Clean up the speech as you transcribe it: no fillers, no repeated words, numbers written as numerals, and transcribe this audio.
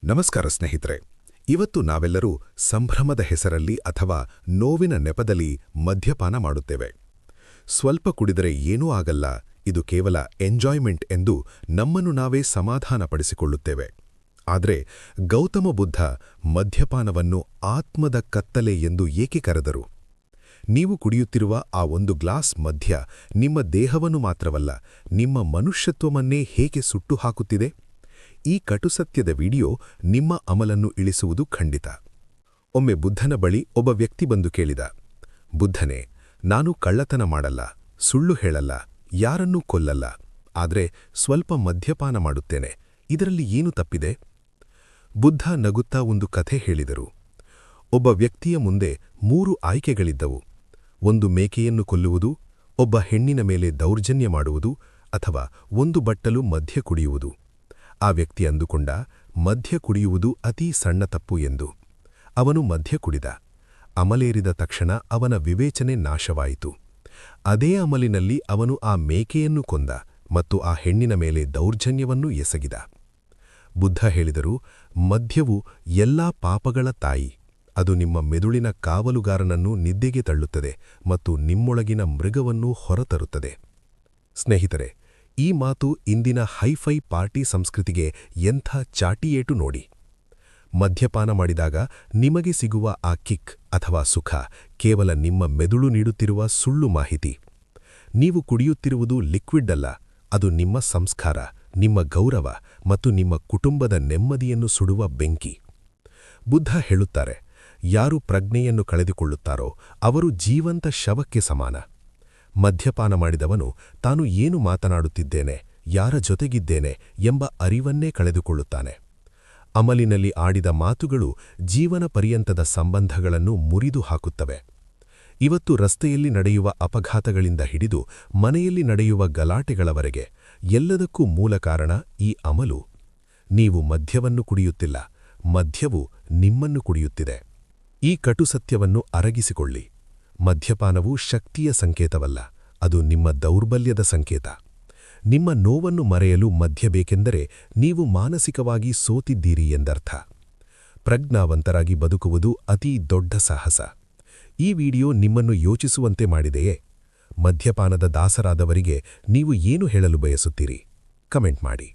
ನಮಸ್ಕಾರ ಸ್ನೇಹಿತರೆ. ಇವತ್ತು ನಾವೆಲ್ಲರೂ ಸಂಭ್ರಮದ ಹೆಸರಲ್ಲಿ ಅಥವಾ ನೋವಿನ ನೆಪದಲ್ಲಿ ಮದ್ಯಪಾನ ಮಾಡುತ್ತೇವೆ. ಸ್ವಲ್ಪ ಕುಡಿದರೆ ಏನೂ ಆಗಲ್ಲ, ಇದು ಕೇವಲ ಎಂಜಾಯ್ಮೆಂಟ್ ಎಂದು ನಮ್ಮನ್ನು ನಾವೇ ಸಮಾಧಾನಪಡಿಸಿಕೊಳ್ಳುತ್ತೇವೆ. ಆದರೆ ಗೌತಮ ಬುದ್ಧ ಮದ್ಯಪಾನವನ್ನು ಆತ್ಮದ ಕತ್ತಲೆ ಎಂದು ಏಕೆ ಕರೆದರು? ನೀವು ಕುಡಿಯುತ್ತಿರುವ ಆ ಒಂದು ಗ್ಲಾಸ್ ಮದ್ಯ ನಿಮ್ಮ ದೇಹವನ್ನು ಮಾತ್ರವಲ್ಲ, ನಿಮ್ಮ ಮನುಷ್ಯತ್ವವನ್ನೇ ಹೇಗೆ ಸುಟ್ಟು ಹಾಕುತ್ತಿದೆ? ಈ ಕಟುಸತ್ಯದ ವಿಡಿಯೋ ನಿಮ್ಮ ಅಮಲನ್ನು ಇಳಿಸುವುದು ಖಂಡಿತ. ಒಮ್ಮೆ ಬುದ್ಧನ ಬಳಿ ಒಬ್ಬ ವ್ಯಕ್ತಿ ಬಂದು ಕೇಳಿದ, ಬುದ್ಧನೇ, ನಾನು ಕಳ್ಳತನ ಮಾಡಲ್ಲ, ಸುಳ್ಳು ಹೇಳಲ್ಲ, ಯಾರನ್ನೂ ಕೊಲ್ಲಲ್ಲ, ಆದರೆ ಸ್ವಲ್ಪ ಮದ್ಯಪಾನ ಮಾಡುತ್ತೇನೆ, ಇದರಲ್ಲಿ ಏನು ತಪ್ಪಿದೆ? ಬುದ್ಧ ನಗುತ್ತಾ ಒಂದು ಕಥೆ ಹೇಳಿದರು. ಒಬ್ಬ ವ್ಯಕ್ತಿಯ ಮುಂದೆ 3 ಆಯ್ಕೆಗಳಿದ್ದವು. ಒಂದು ಮೇಕೆಯನ್ನು ಕೊಲ್ಲುವುದು, ಒಬ್ಬ ಹೆಣ್ಣಿನ ಮೇಲೆ ದೌರ್ಜನ್ಯ ಮಾಡುವುದು, ಅಥವಾ ಒಂದು ಬಟ್ಟಲು ಮದ್ಯ ಕುಡಿಯುವುದು. ಆ ವ್ಯಕ್ತಿ ಅಂದುಕೊಂಡ, ಮದ್ಯ ಕುಡಿಯುವುದು ಅತೀ ಸಣ್ಣ ತಪ್ಪು ಎಂದು. ಅವನು ಮದ್ಯ ಕುಡಿದ. ಅಮಲೇರಿದ ತಕ್ಷಣ ಅವನ ವಿವೇಚನೆ ನಾಶವಾಯಿತು. ಅದೇ ಅಮಲಿನಲ್ಲಿ ಅವನು ಆ ಮೇಕೆಯನ್ನು ಕೊಂದ ಮತ್ತು ಆ ಹೆಣ್ಣಿನ ಮೇಲೆ ದೌರ್ಜನ್ಯವನ್ನೂ ಎಸಗಿದ. ಬುದ್ಧ ಹೇಳಿದರು, ಮದ್ಯವು ಎಲ್ಲಾ ಪಾಪಗಳ ತಾಯಿ. ಅದು ನಿಮ್ಮ ಮೆದುಳಿನ ಕಾವಲುಗಾರನನ್ನು ನಿದ್ದೆಗೆ ತಳ್ಳುತ್ತದೆ ಮತ್ತು ನಿಮ್ಮೊಳಗಿನ ಮೃಗವನ್ನು ಹೊರತರುತ್ತದೆ. ಸ್ನೇಹಿತರೆ, ಈ ಮಾತು ಇಂದಿನ ಹೈಫೈ ಪಾರ್ಟಿ ಸಂಸ್ಕೃತಿಗೆ ಎಂಥ ಚಾಟಿಯೇಟು ನೋಡಿ. ಮದ್ಯಪಾನ ಮಾಡಿದಾಗ ನಿಮಗೆ ಸಿಗುವ ಆ ಕಿಕ್ ಅಥವಾ ಸುಖ ಕೇವಲ ನಿಮ್ಮ ಮೆದುಳು ನೀಡುತ್ತಿರುವ ಸುಳ್ಳು ಮಾಹಿತಿ. ನೀವು ಕುಡಿಯುತ್ತಿರುವುದು ಲಿಕ್ವಿಡ್ ಅಲ್ಲ, ಅದು ನಿಮ್ಮ ಸಂಸ್ಕಾರ, ನಿಮ್ಮ ಗೌರವ ಮತ್ತು ನಿಮ್ಮ ಕುಟುಂಬದ ನೆಮ್ಮದಿಯನ್ನು ಸುಡುವ ಬೆಂಕಿ. ಬುದ್ಧ ಹೇಳುತ್ತಾರೆ, ಯಾರು ಪ್ರಜ್ಞೆಯನ್ನು ಕಳೆದುಕೊಳ್ಳುತ್ತಾರೋ ಅವರು ಜೀವಂತ ಶವಕ್ಕೆ ಸಮಾನ. ಮದ್ಯಪಾನ ಮಾಡಿದವನು ತಾನು ಏನು ಮಾತನಾಡುತ್ತಿದ್ದೇನೆ, ಯಾರ ಜೊತೆಗಿದ್ದೇನೆ ಎಂಬ ಅರಿವನ್ನೇ ಕಳೆದುಕೊಳ್ಳುತ್ತಾನೆ. ಅಮಲಿನಲ್ಲಿ ಆಡಿದ ಮಾತುಗಳು ಜೀವನ ಪರ್ಯಂತದ ಸಂಬಂಧಗಳನ್ನು ಮುರಿದು ಹಾಕುತ್ತವೆ. ಇವತ್ತು ರಸ್ತೆಯಲ್ಲಿ ನಡೆಯುವ ಅಪಘಾತಗಳಿಂದ ಹಿಡಿದು ಮನೆಯಲ್ಲಿ ನಡೆಯುವ ಗಲಾಟೆಗಳವರೆಗೆ ಎಲ್ಲದಕ್ಕೂ ಮೂಲ ಕಾರಣ ಈ ಅಮಲು. ನೀವು ಮದ್ಯವನ್ನು ಕುಡಿಯುತ್ತಿಲ್ಲ, ಮದ್ಯವು ನಿಮ್ಮನ್ನು ಕುಡಿಯುತ್ತಿದೆ. ಈ ಕಟುಸತ್ಯವನ್ನು ಅರಗಿಸಿಕೊಳ್ಳಿ. ಮದ್ಯಪಾನವು ಶಕ್ತಿಯ ಸಂಕೇತವಲ್ಲ, ಅದು ನಿಮ್ಮ ದೌರ್ಬಲ್ಯದ ಸಂಕೇತ. ನಿಮ್ಮ ನೋವನ್ನು ಮರೆಯಲು ಮದ್ಯ ಬೇಕೆಂದರೆ ನೀವು ಮಾನಸಿಕವಾಗಿ ಸೋತಿದ್ದೀರಿ ಎಂದರ್ಥ. ಪ್ರಜ್ಞಾವಂತರಾಗಿ ಬದುಕುವುದು ಅತೀ ದೊಡ್ಡ ಸಾಹಸ. ಈ ವಿಡಿಯೋ ನಿಮ್ಮನ್ನು ಯೋಚಿಸುವಂತೆ ಮಾಡಿದೆಯೇ? ಮದ್ಯಪಾನದ ದಾಸರಾದವರಿಗೆ ನೀವು ಏನು ಹೇಳಲು ಬಯಸುತ್ತೀರಿ? ಕಮೆಂಟ್ ಮಾಡಿ.